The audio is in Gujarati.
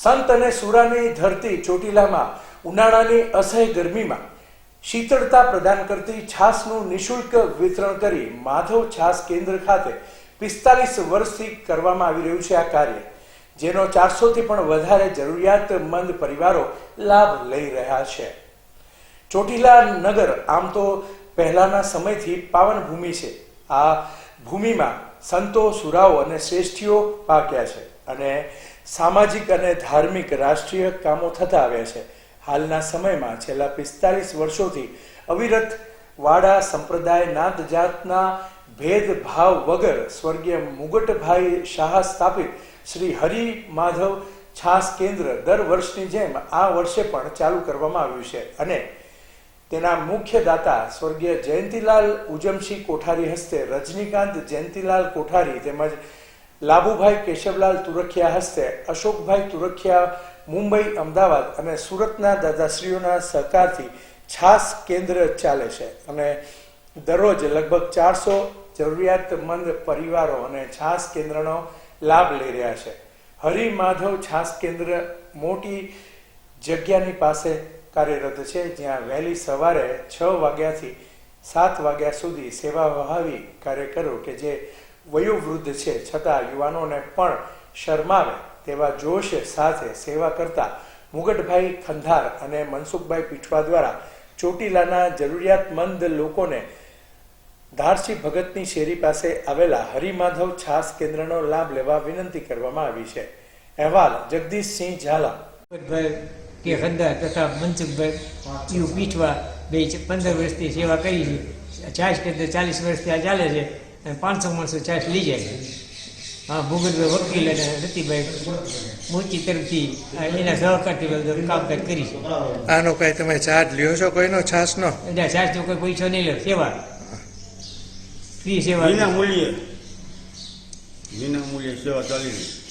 સંત અને સુરાની ધરતી ચોટીલામાં ઉનાળાની અસહ્ય ગરમીમાં શીતળતા પ્રદાન કરતી છાસનું નિઃશુલ્ક વિતરણ કરી માધવ છાસ કેન્દ્ર ખાતે 45 વર્ષથી કરવામાં આવી રહ્યું છે આ કાર્ય, જેનો 400થી પણ વધારે જરૂરિયાતમંદ પરિવારો લાભ લઈ રહ્યા છે। ચોટીલા નગર આમ તો પહેલાના સમયથી પાવન ભૂમિ છે। આ ભૂમિમાં સંતો, સુરાઓ અને શ્રેષ્ઠીઓ પાક્યા છે અને સામાજિક અને ધાર્મિક રાષ્ટ્રીય કામો થતા આવ્યા છે। હાલના સમયમાં છેલ્લા 45 વર્ષોથી અવિરત વાડા સંપ્રદાય નાત જાતના ભેદભાવ વગર સ્વર્ગીય મુગટભાઈ શાહ સ્થાપિત શ્રી હરિ માધવ છાસ કેન્દ્ર દર વર્ષની જેમ આ વર્ષે પણ ચાલુ કરવામાં આવ્યું છે અને તેના મુખ્ય દાતા સ્વર્ગીય જયંતિલાલ ઉજમસિંહ કોઠારી હસ્તે રજનીકાંત જયંતિલાલ કોઠારી તેમજ લાભુભાઈ કેશવલાલ તુરખિયા હસ્તે અશોકભાઈ તુરખિયા મુંબઈ, અમદાવાદ અને સુરતના દાદાશ્રીઓના સહકારથી છાસ કેન્દ્ર ચાલે છે અને દરરોજ લગભગ 400 જરૂરિયાતમંદ પરિવારો અને છાસ કેન્દ્રનો લાભ લઈ રહ્યા છે। હરિ માધવ છાસ કેન્દ્ર મોટી જગ્યાની પાસે કાર્યરત છે, જ્યાં વહેલી સવારે 6 વાગ્યાથી 7 વાગ્યા સુધી સેવાભાવી કાર્યકરો કે જે વયોવૃદ્ધ છે છતાં યુવાનોને પણ શરમાવે તેવા જોશ સાથે સેવા કરતા મુગટભાઈ ખંધાર અને મનસુખભાઈ પીઠવા દ્વારા ચોટીલાના જરૂરિયાતમંદ લોકોને ધારસી ભગતની શેરી પાસે આવેલા હરિમાધવ છાસ કેન્દ્રનો લાભ લેવા વિનંતી કરવામાં આવી છે। અહેવાલ જગદીશસિંહ ઝાલા। કે ખંધાર તથા મનસુખભાઈ યુ પીઠવા બે 15 વર્ષથી સેવા કરી છે। છાસ કેન્દ્ર 40 વર્ષથી આ ચાલે છે અને 500 માણસો છાસ લઈ જાય છે। હા, ભૂગતભાઈ વકીલ અને રતિભાઈ મોચી તરફથી એના સહકારથી કામકાજ કરી છે। આનો કઈ તમે ચાર્જ લ્યો છો કોઈનો છાસનો? છાસનો કોઈ પૈસા નહીં લે, સેવા ફ્રી સેવા, વિના મૂલ્યે સેવા ચાલી રહી છે।